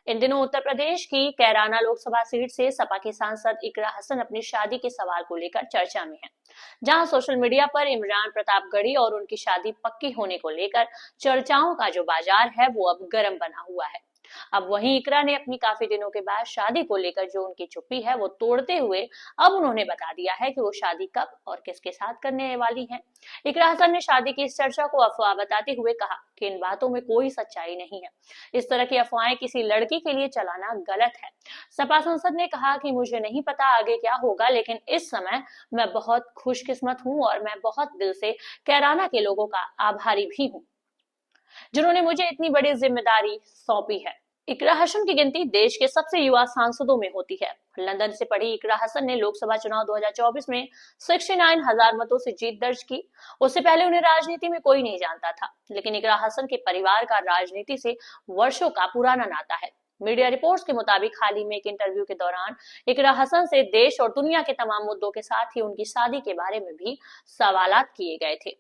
इन दिनों उत्तर प्रदेश की कैराना लोकसभा सीट से सपा की सांसद इकरा हसन अपनी शादी के सवाल को लेकर चर्चा में हैं, जहां सोशल मीडिया पर इमरान प्रतापगढ़ी और उनकी शादी पक्की होने को लेकर चर्चाओं का जो बाजार है वो अब गर्म बना हुआ है। अब वहीं इकरा ने अपनी काफी दिनों के बाद शादी को लेकर जो उनकी चुप्पी है वो तोड़ते हुए अब उन्होंने बता दिया है कि वो शादी कब और किसके साथ करने वाली हैं। इकरा हसन ने शादी की इस चर्चा को अफवाह बताते हुए कहा कि इन बातों में कोई सच्चाई नहीं है। इस तरह की अफवाहें किसी लड़की के लिए चलाना गलत है। सपा सांसद ने कहा कि मुझे नहीं पता आगे क्या होगा, लेकिन इस समय मैं बहुत खुशकिस्मत हूँ और मैं बहुत दिल से कैराना के लोगों का आभारी भी हूँ, जिन्होंने मुझे इतनी बड़ी जिम्मेदारी सौंपी है। इकरा हसन की गिनती देश के सबसे युवा सांसदों में होती है। लंदन से पढ़ी इकरा हसन ने लोकसभा चुनाव 2024 में 69,000 मतों से जीत दर्ज की। उससे पहले उन्हें राजनीति में कोई नहीं जानता था, लेकिन इकरा हसन के परिवार का राजनीति से वर्षों का पुराना नाता है। मीडिया रिपोर्ट्स के मुताबिक हाल ही में एक इंटरव्यू के दौरान इकरा हसन से देश और दुनिया के तमाम मुद्दों के साथ ही उनकी शादी के बारे में भी सवालात किए गए थे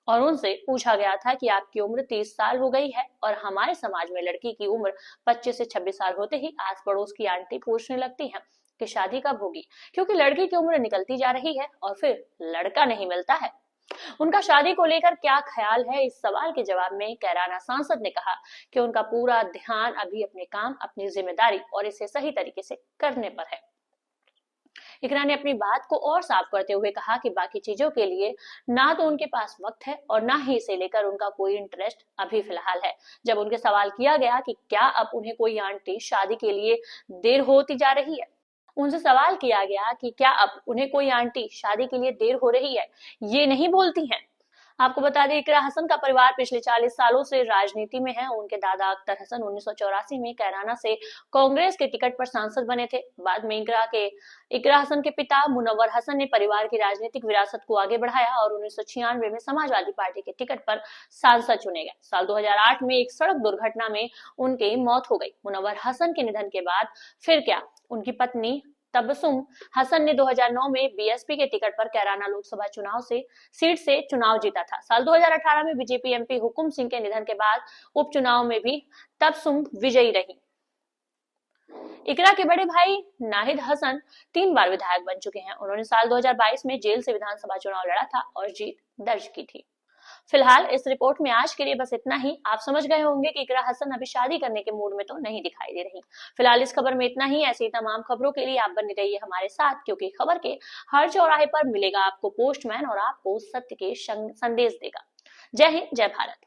और उनसे पूछा गया था कि आपकी उम्र 30 साल हो गई है और हमारे समाज में लड़की की उम्र 25 से 26 साल होते ही आस पड़ोस की आंटी पूछने लगती हैं कि शादी कब होगी, क्योंकि लड़की की उम्र निकलती जा रही है और फिर लड़का नहीं मिलता है। उनका शादी को लेकर क्या ख्याल है, इस सवाल के जवाब में कैराना सांसद ने कहा कि उनका पूरा ध्यान अभी अपने काम, अपनी जिम्मेदारी और इसे सही तरीके से करने पर है। इकरा ने अपनी बात को और साफ करते हुए कहा कि बाकी चीजों के लिए ना तो उनके पास वक्त है और ना ही इसे लेकर उनका कोई इंटरेस्ट अभी फिलहाल है। जब उनके सवाल किया गया कि क्या अब उन्हें कोई आंटी शादी के लिए देर होती जा रही है, उनसे सवाल किया गया कि क्या अब उन्हें कोई आंटी शादी के लिए देर हो रही है, ये नहीं बोलती हैं। आपको बता दें, इकरा हसन का परिवार पिछले 40 सालों से राजनीति में है। उनके दादा अख्तर हसन 1984 में कैराना से कांग्रेस के टिकट पर सांसद बने थे। बाद में इकरा हसन के पिता मुनव्वर हसन ने परिवार की राजनीतिक विरासत को आगे बढ़ाया और 1996 में समाजवादी पार्टी के टिकट पर सांसद चुने गए। साल 2008 में एक सड़क दुर्घटना में उनकी मौत हो गई। मुनव्वर हसन के निधन के बाद फिर क्या उनकी पत्नी तबस्सुम हसन ने 2009 में बीएसपी के टिकट पर कैराना लोकसभा सीट से चुनाव जीता था। साल 2018 में बीजेपी एमपी हुकुम सिंह के निधन के बाद उपचुनाव में भी तबस्सुम विजयी रही। इकरा के बड़े भाई नाहिद हसन 3 बार विधायक बन चुके हैं। उन्होंने साल 2022 में जेल से विधानसभा चुनाव लड़ा था और जीत दर्ज की थी। फिलहाल इस रिपोर्ट में आज के लिए बस इतना ही। आप समझ गए होंगे कि इकरा हसन अभी शादी करने के मूड में तो नहीं दिखाई दे रही। फिलहाल इस खबर में इतना ही। ऐसी तमाम खबरों के लिए आप बने रहिए हमारे साथ, क्योंकि खबर के हर चौराहे पर मिलेगा आपको पोस्टमैन और आपको सत्य के संदेश देगा। जय हिंद, जय भारत।